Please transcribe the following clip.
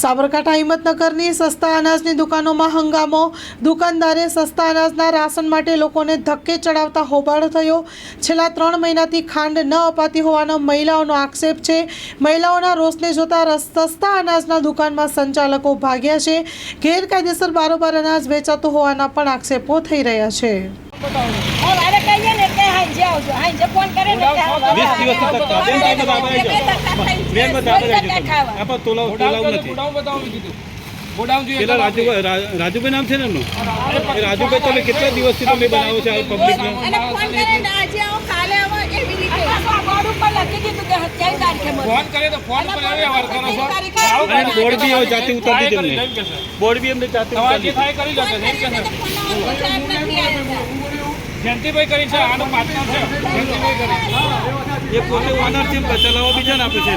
સાબરકાંઠા હિંમતનગરની સસ્તા અનાજની દુકાનોમાં હંગામો। દુકાનદારે સસ્તા અનાજના રાશન માટે લોકોને ધક્કે ચડાવતા હોબાળો થયો। છેલ્લા 3 મહિનાથી ખાંડ ન અપાતી હોવાનો મહિલાઓનો આક્ષેપ છે। મહિલાઓના રોષને જોતા સસ્તા અનાજના દુકાનમાં સંચાલકો ભાગ્યા છે। ગેરકાયદેસર બારોબાર અનાજ વેચાતું હોવાના પણ આક્ષેપો થઈ રહ્યા છે। રાજુભાઈ નામ છે ને એમનું? રાજુભાઈ તમે કેટલા દિવસથી તમે બનાવો છો પબ્લિક બોર્ડ બી જાતે ઉતારી દીધું, બોર્ડ બી એમને જાતે જયંતિભાઈ કરી છે, આનો પાર્ટનર છે જયંતિભાઈ કરી, એ પોતે ઓનર છે, ચલાવવા બીજાને આપે છે।